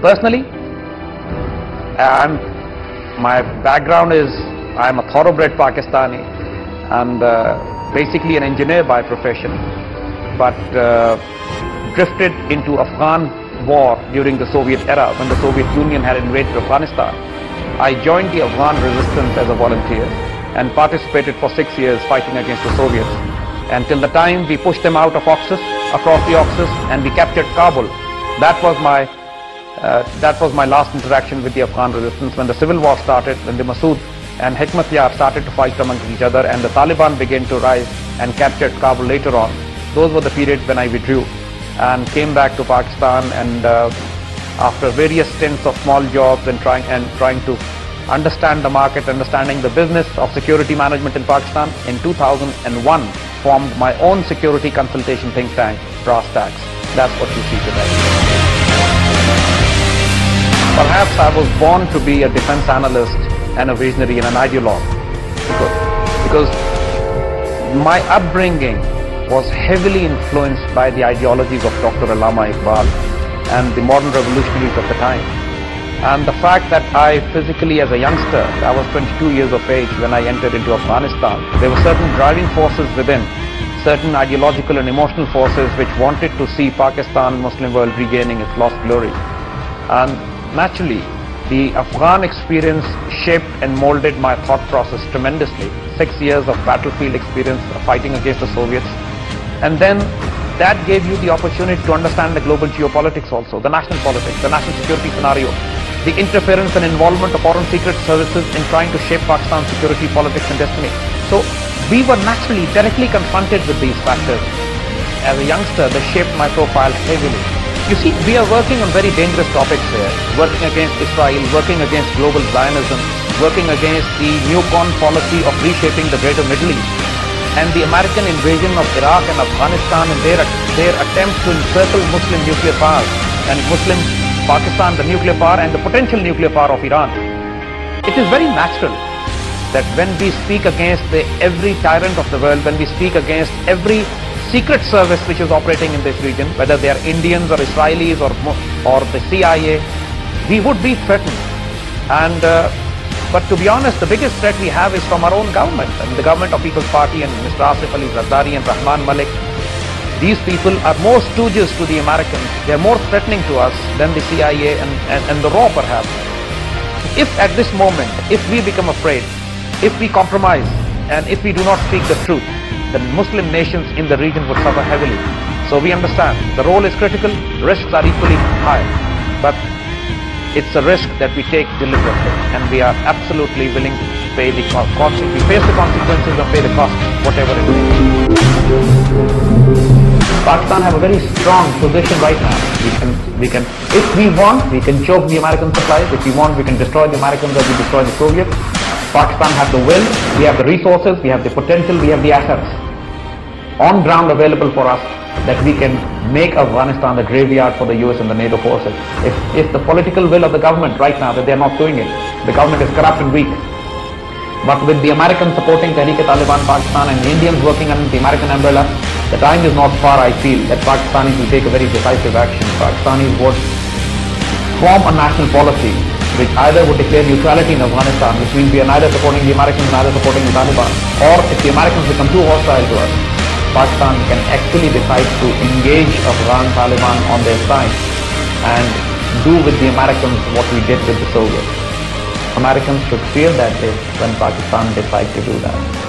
Personally, my background is I'm a thoroughbred Pakistani and basically an engineer by profession, but drifted into Afghan war during the Soviet era when the Soviet Union had invaded Afghanistan. I joined the Afghan resistance as a volunteer and participated for 6 years fighting against the Soviets until the time we pushed them out of Oxus, across the Oxus, and we captured Kabul. That was my last interaction with the Afghan resistance. When the civil war started, when the Massoud and Hikmat Yar started to fight among each other and the Taliban began to rise and captured Kabul later on, those were the periods when I withdrew and came back to Pakistan, and after various stints of small jobs and trying to understand the market, understanding the business of security management in Pakistan, in 2001 formed my own security consultation think tank, Brass Tacks. That's what you see today. Perhaps I was born to be a defense analyst and a visionary and an ideologue, because my upbringing was heavily influenced by the ideologies of Dr. Allama Iqbal and the modern revolutionaries of the time. And the fact that I physically, as a youngster, I was 22 years of age when I entered into Afghanistan, there were certain driving forces within, certain ideological and emotional forces which wanted to see Pakistan, Muslim world regaining its lost glory. And naturally, the Afghan experience shaped and molded my thought process tremendously. 6 years of battlefield experience fighting against the Soviets. And then that gave you the opportunity to understand the global geopolitics also, the national politics, the national security scenario, the interference and involvement of foreign secret services in trying to shape Pakistan's security, politics and destiny. So we were naturally directly confronted with these factors. As a youngster, they shaped my profile heavily. You see, we are working on very dangerous topics here, working against Israel, working against global Zionism, working against the neocon policy of reshaping the greater Middle East, and the American invasion of Iraq and Afghanistan and their attempt to encircle Muslim nuclear powers and Muslim Pakistan, the nuclear power, and the potential nuclear power of Iran. It is very natural that when we speak against every tyrant of the world, when we speak against every secret service which is operating in this region, whether they are Indians or Israelis or the CIA, we would be threatened. And but to be honest, the biggest threat we have is from our own government, and the government of People's Party and Mr. Asif Ali Zardari and Rahman Malik. These people are more stooges to the Americans. They are more threatening to us than the CIA and the RAW perhaps. If at this moment, if we become afraid, if we compromise, and if we do not speak the truth, then Muslim nations in the region would suffer heavily. So we understand the role is critical, risks are equally high, but it's a risk that we take deliberately, and we are absolutely willing to pay the cost. We face the consequences and pay the cost, whatever it is. Pakistan have a very strong position right now. We can, if we want, we can choke the American supplies. If we want, we can destroy the Americans as we destroy the Soviets. Pakistan have the will, we have the resources, we have the potential, we have the assets on ground available for us, that we can make Afghanistan the graveyard for the US and the NATO forces. If the political will of the government right now, that they are not doing it, the government is corrupt and weak. But with the Americans supporting Tehreek-e-Taliban Pakistan and the Indians working under the American umbrella, the time is not far, I feel, that Pakistanis will take a very decisive action. Pakistanis would form a national policy which either would declare neutrality in Afghanistan, which means we are neither supporting the Americans, neither supporting the Taliban, or if the Americans become too hostile to us, Pakistan can actually decide to engage Afghan Taliban on their side and do with the Americans what we did with the Soviets. Americans should fear that day when Pakistan decides to do that.